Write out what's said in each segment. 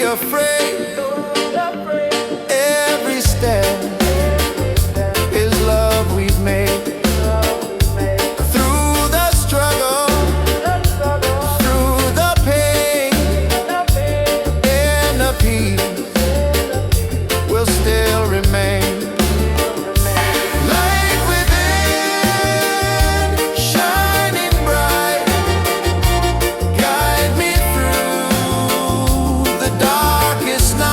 afraid. Every step is love we've made. Through the struggle, through the pain, and the peace will still remain. Light within, shining bright, guide me through the darkest night.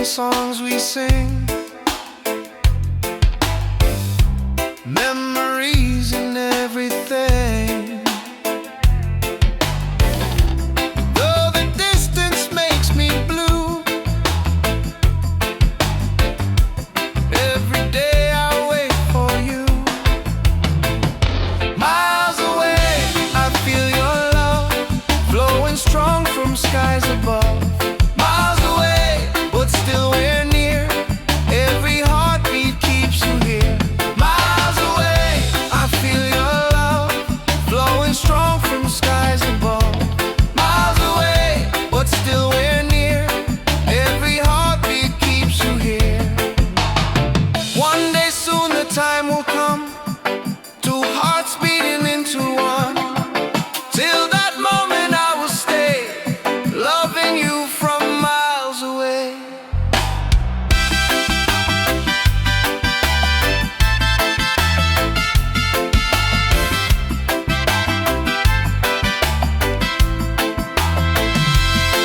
songs we sing, memories and everything. Though the distance makes me blue, every day I wait for you. Miles away, I feel your love flowing strong from skies above. Miles away, but still we're near. Every heartbeat keeps you here. Miles away, I feel your love flowing strong from skies above. Miles away, but still we're near. Every heartbeat keeps you here. One day soon the time will come, two hearts beating into one. Till that moment I will stay, loving you from miles away.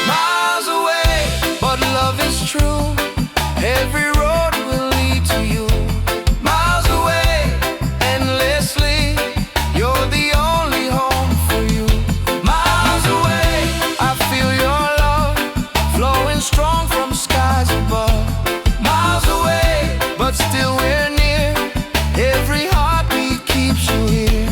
Miles away, but love is true. Every road will lead to you. Miles away, endlessly, you're the only home for you. Miles away, I feel your love flowing strong from skies above. Miles away, but still we're near. Every heartbeat keeps you here.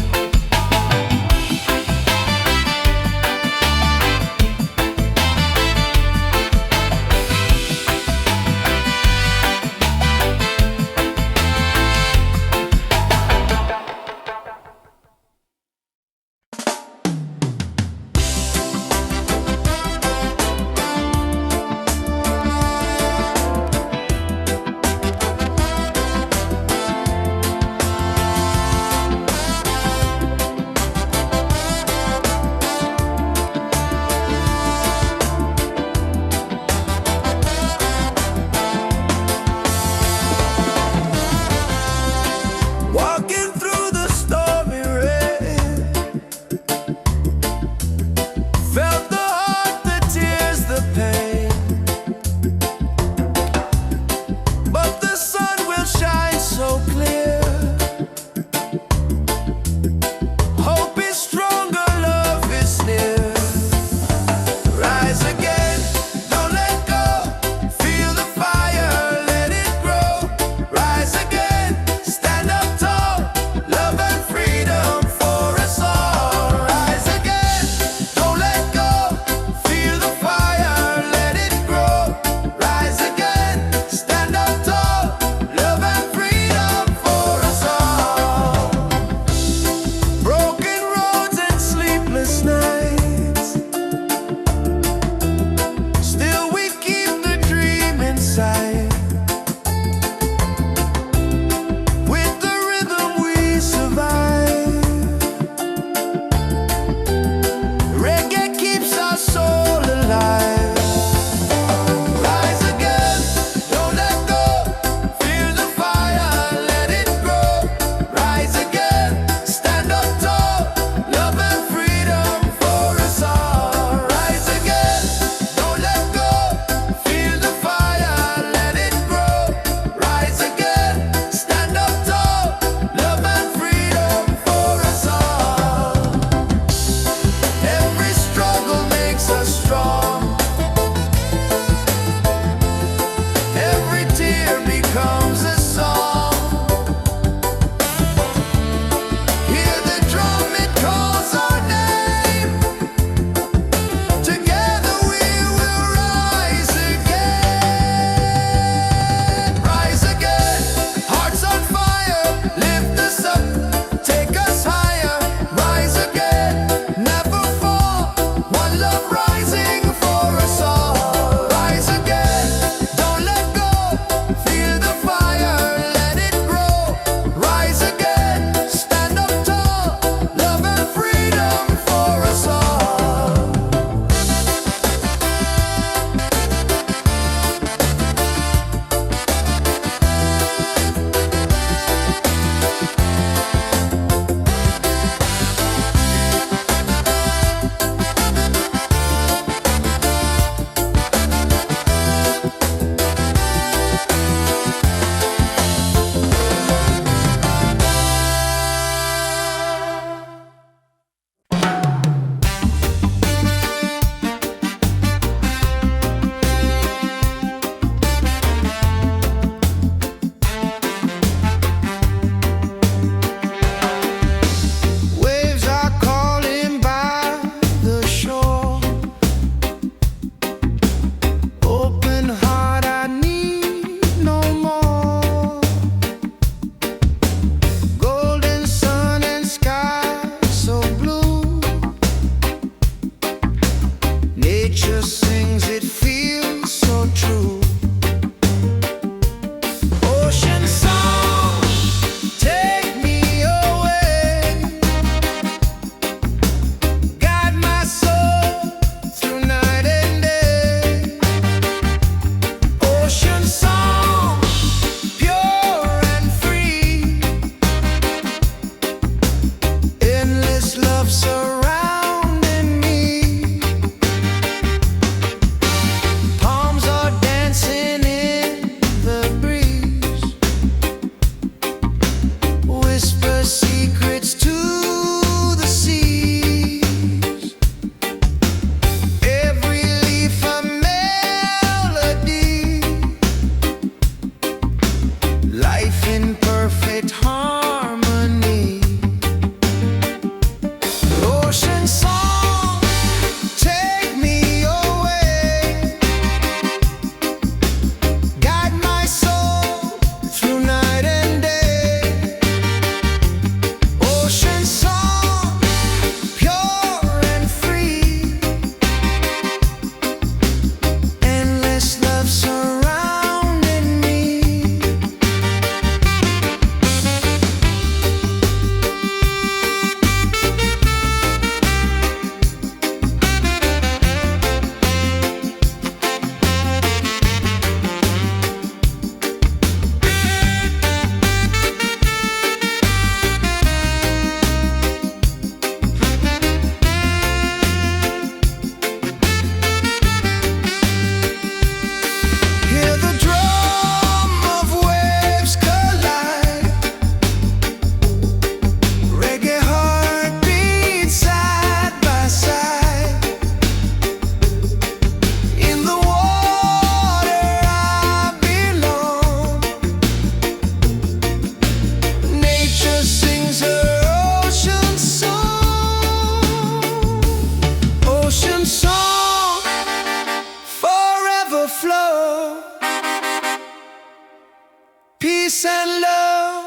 peace and love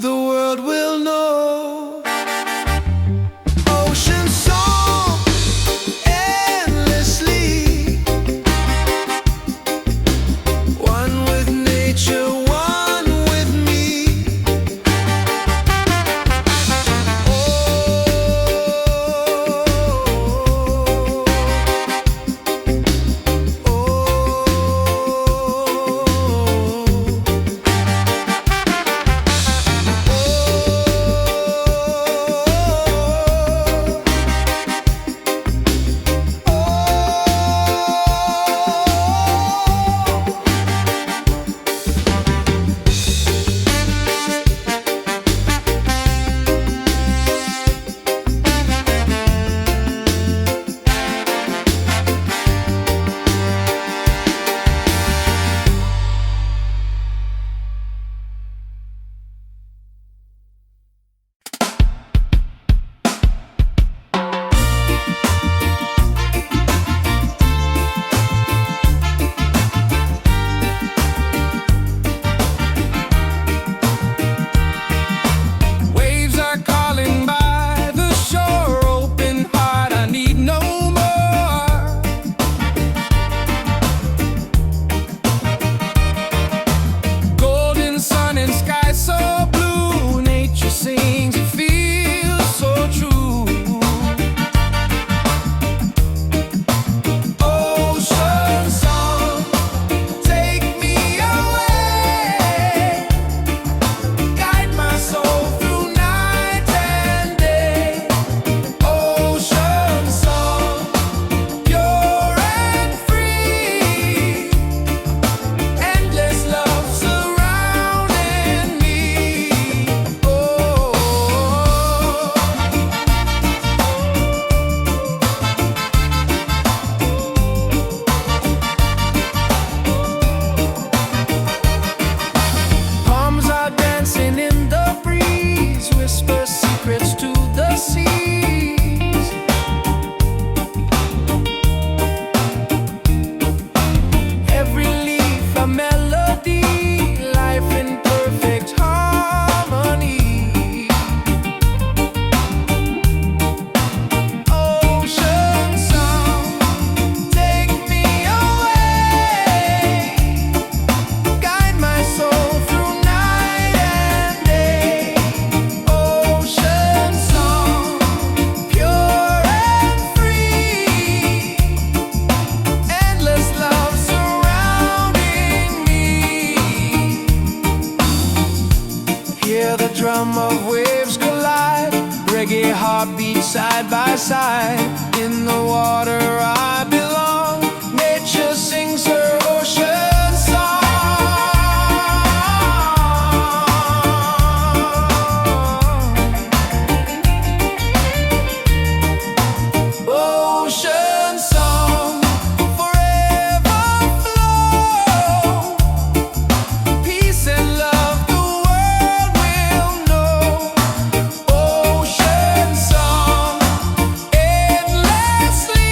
the world will know. Ocean song endlessly, one with nature, one with me. Waves are calling by the shore, open heart, I need no more. Golden sun and sky so blue, nature sings, it feels so true. Ocean song, take me away, guide my soul through night and day. Ocean song, pure and free, endless love surrounding me. Oh, palms are dancing in the breeze, whisper secrets to the seas. Every leaf a melody, life in perfect harmony. Ocean song, take me away, guide my soul through night and day. Ocean song, pure and free, endless love surrounding me. Hear the drum of waves collide, reggae heartbeat side by side. In the water I belong, nature sings her ocean song. Ocean song, forever flow, peace and love the world will know. Ocean song, endlessly,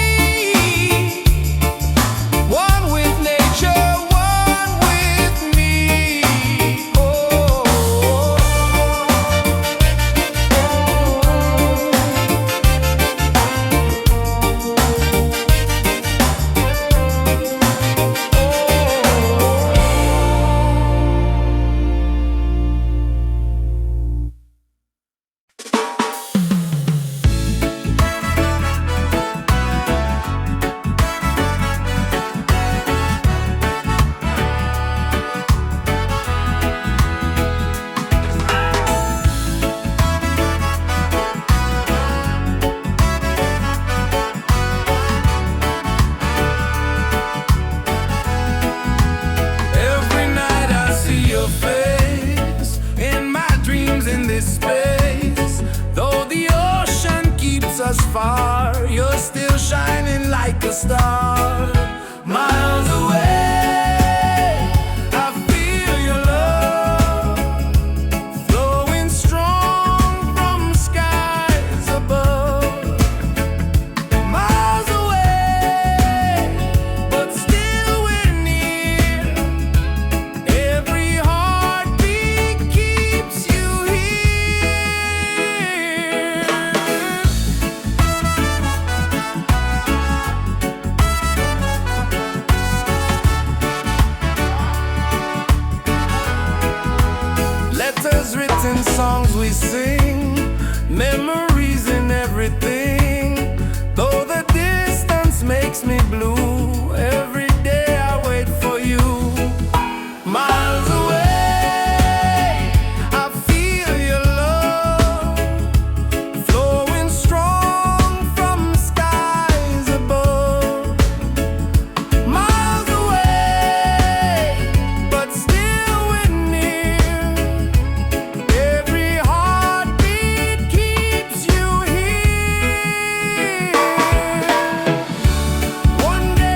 one with nature, one with me. Every night I see your face in my dreams in this space. Though the ocean keeps us far, you're still shining like a star. Miles away, I feel your love flowing strong from skies above. Miles away, but still we're near. Every heartbeat nights and songs we sing, memories in everything. Though the distance makes me blue, every day I wait for you. Miles away, I feel your love flowing strong from skies above. Miles away, but still we're near. Every heartbeat keeps you here. One day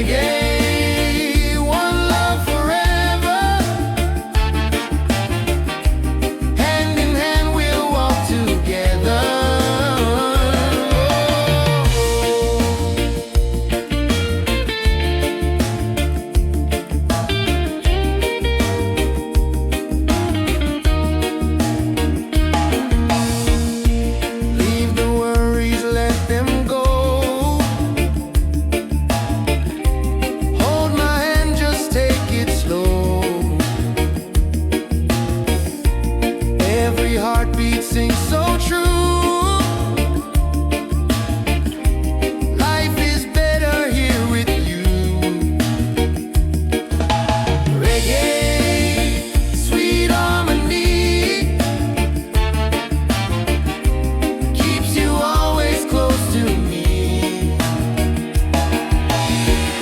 Reggae, one love forever. Hand in hand we'll walk together. Leave the worries, let them go. Hold my hand, just take it slow. Every heartbeat sings so true. Life is better here with you. Reggae, sweet harmony, keeps you always close to me.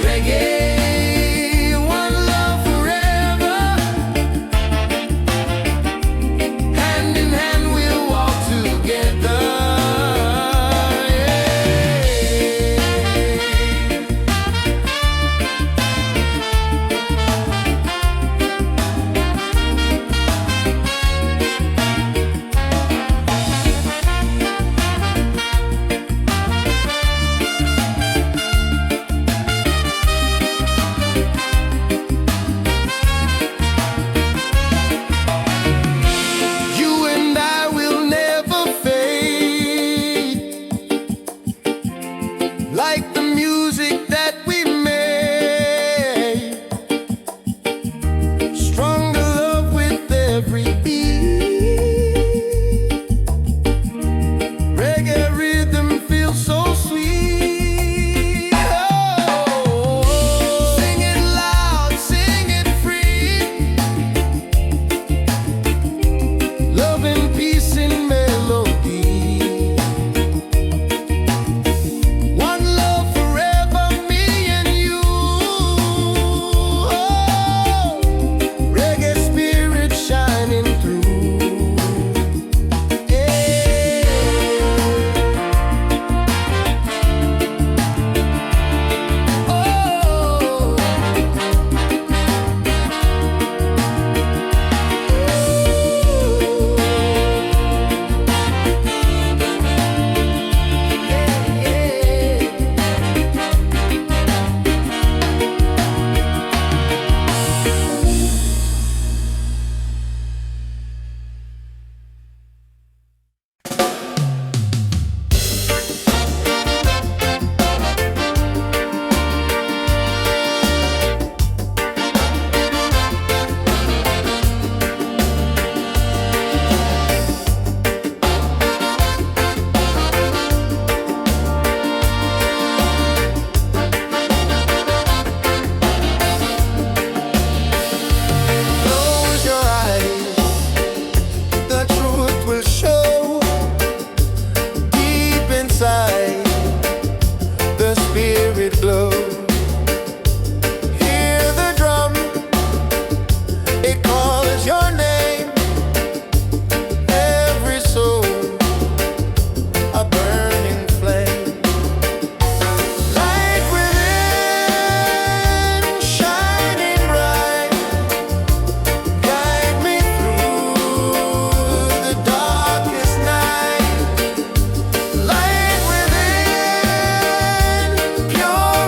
Reggae, one love forever. Hand in hand we'll walk together. You and I will never fade, like the music that we made. Stronger love with every beat. Reggae rhythm feels so sweet. Oh, sing it loud, sing it free. Love and peace in melody. One love forever, me and you. Oh, reggae spirit shining through. Yeah. Oh. Close your eyes, the truth will show. Deep inside, the spirit glow. Hear the drum, it calls your name. Every soul, a burning flame. Light within, shining bright. Guide me through the darkest night. Light within, pure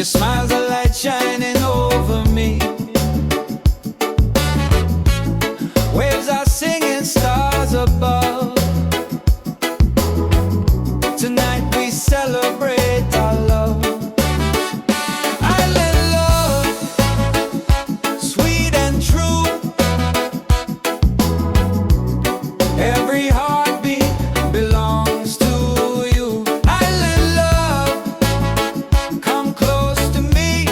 smile's a light shining over me. Waves are singing, stars above. Tonight we celebrate our love. Island love, sweet and true. Every heartbeat belongs to you. Island love, come close to me.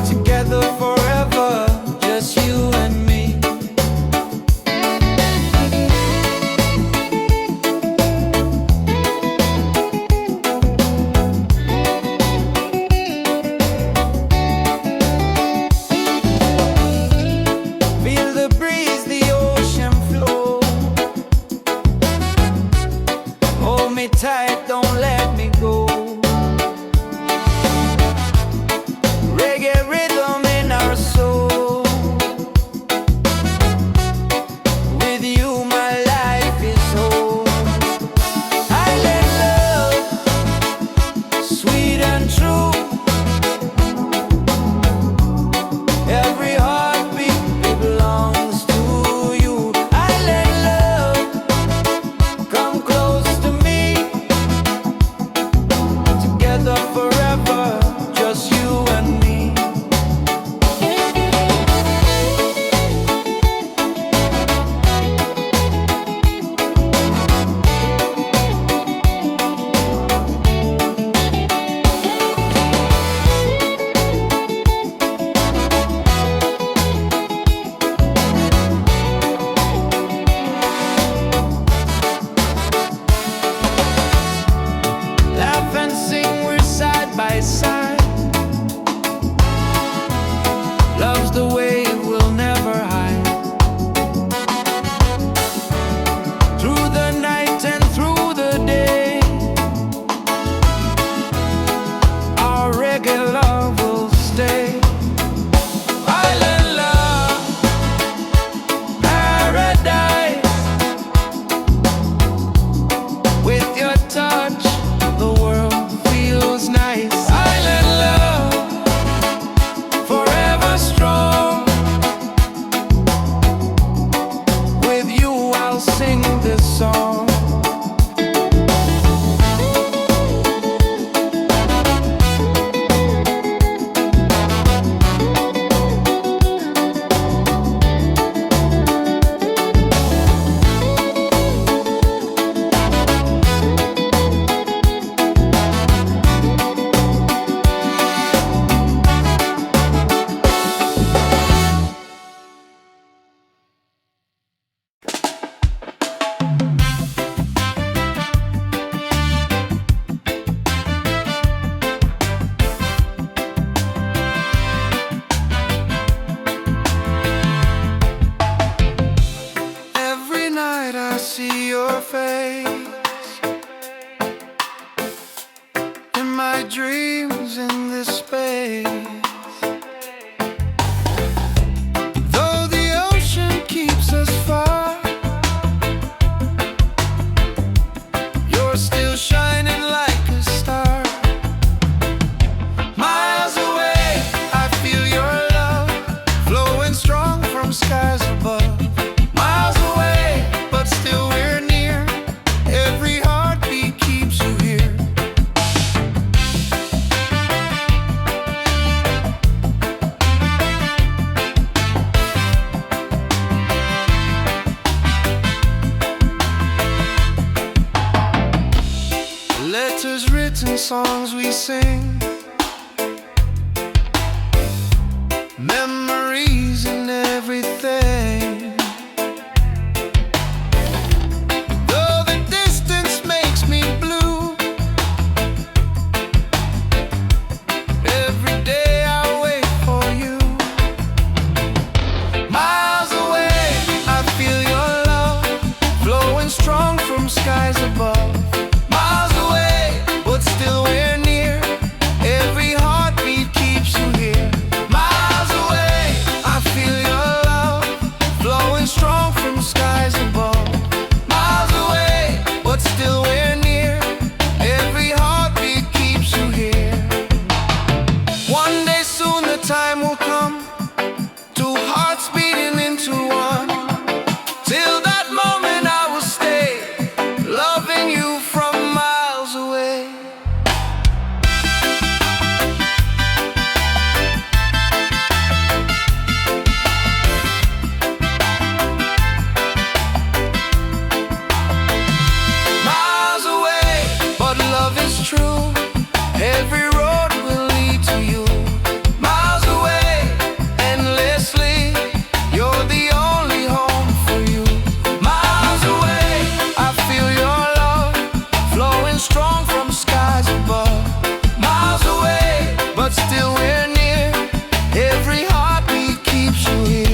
Together forever, just you and me. Feel the breeze, the ocean flow. Hold me tight, don't let me go. Reggae rhythm in our soul. With you my life is whole. Island love, sweet and true. Every heartbeat belongs to you. Island love, come close to me. Together forever, just you and me. Laugh and sing, we're side by side. Love's the way we'll never hide. Through the night and through the day, our reggae love will stay. Island love, paradise. With your touch, the world feels nice. Island love, forever strong. With you I'll sing this song. Every night I see your face in my dreams in this space. Though the ocean keeps us far, you're still shining like a star. Miles away, I feel your love flowing strong from skies above. Miles away, but still we're near. Every heartbeat keeps you here. Letters written, songs we sing, memories and everything. Though the distance makes me blue, every day I wait for you. Miles away, I feel your love flowing strong from skies above. Miles away, but still we're near. strong from skies above. Miles away, but still we're near. Every heartbeat keeps you here.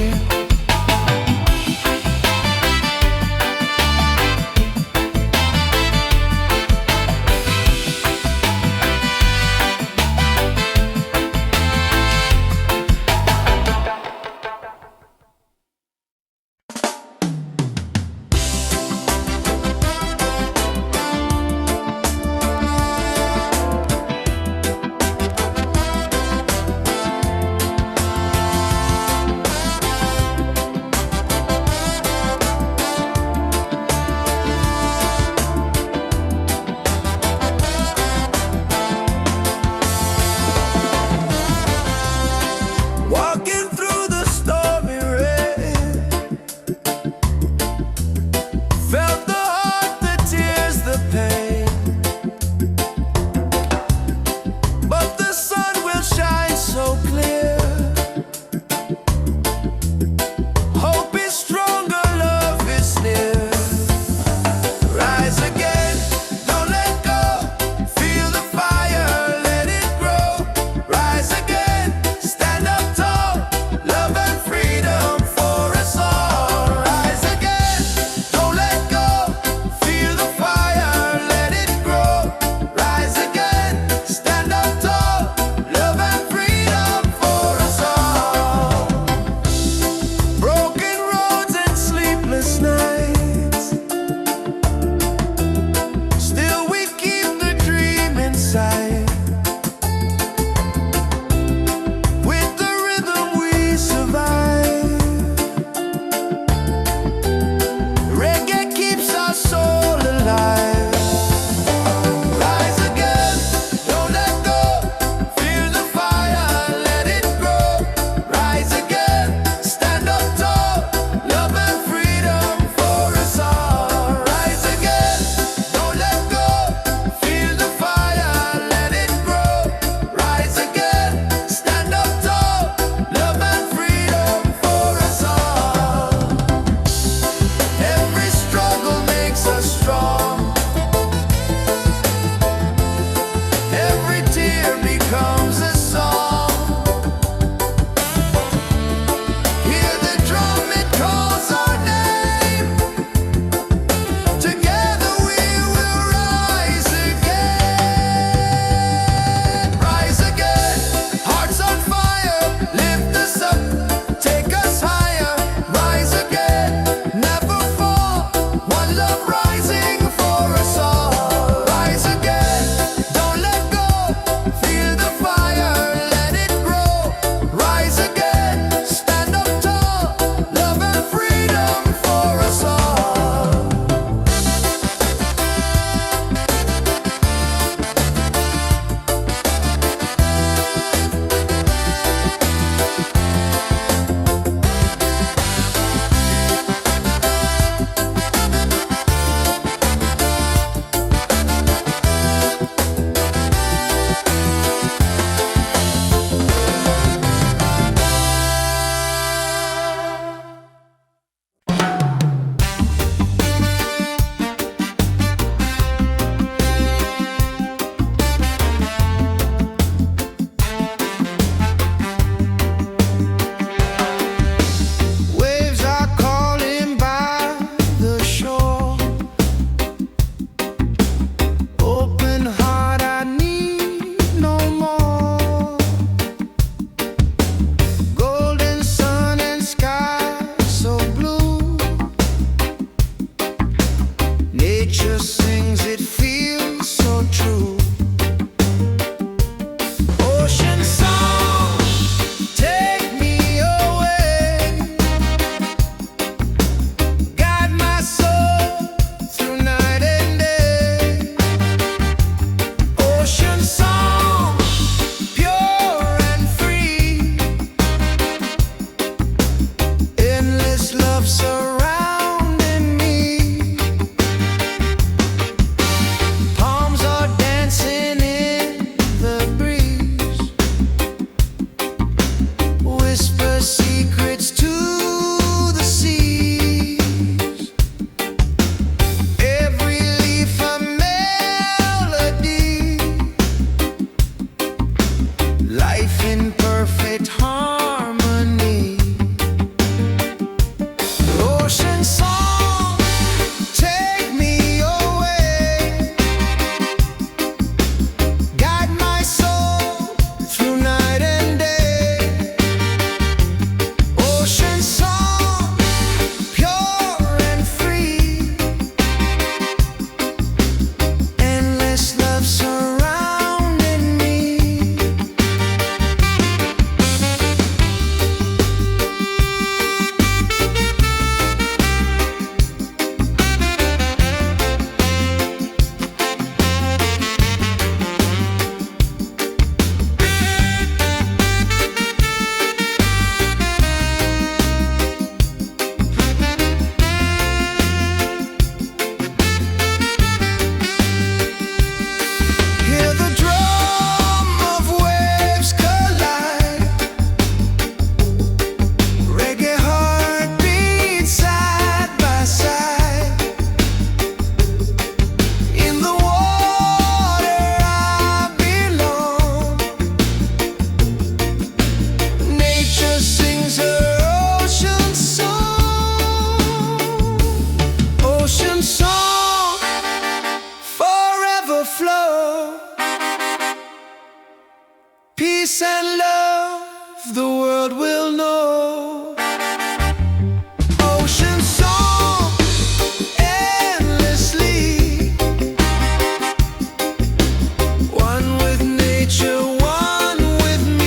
overflow. Peace and love, the world will know. Ocean song, endlessly. One with nature, one with me.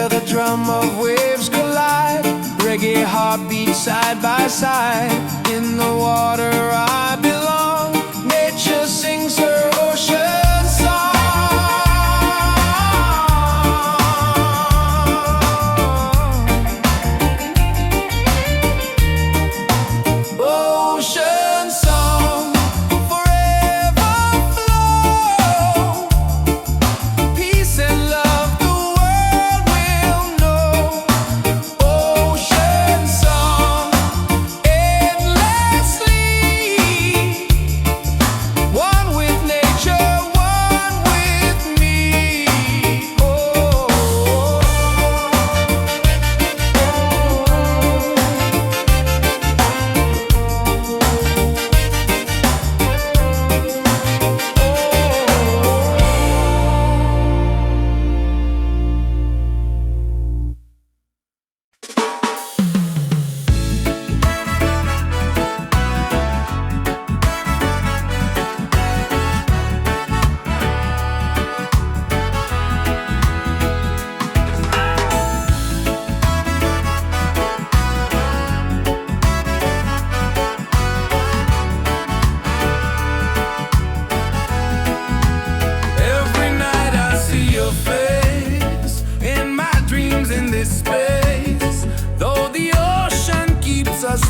The drum of waves collide, reggae heartbeat side by side. In the water I belong, nature sings her ocean song. Ocean song, forever flow. Peace and love,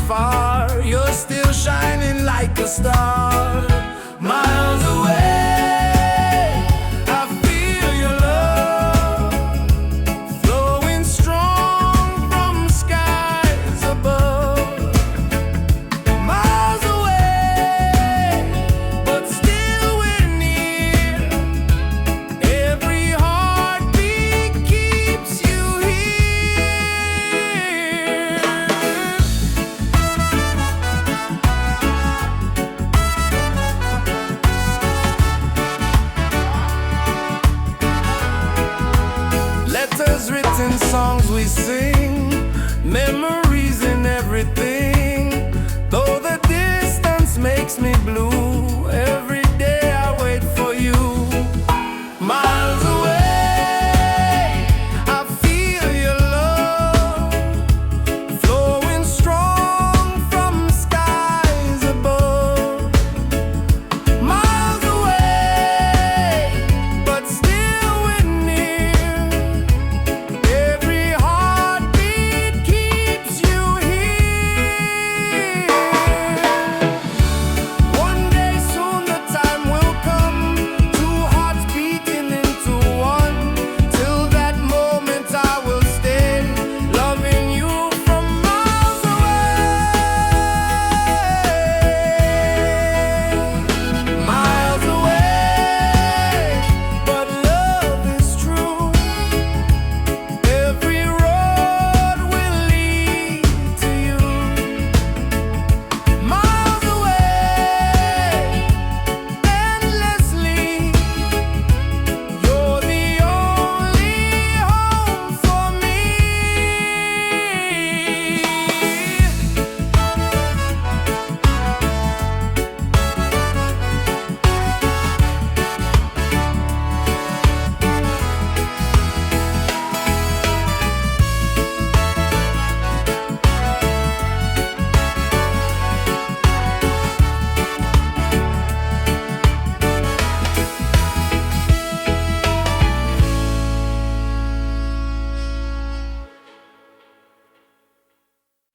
far, you're still shining like a star. Miles away, I feel your love flowing strong from skies above. Miles away, but still we're near. we sing, memories and everything.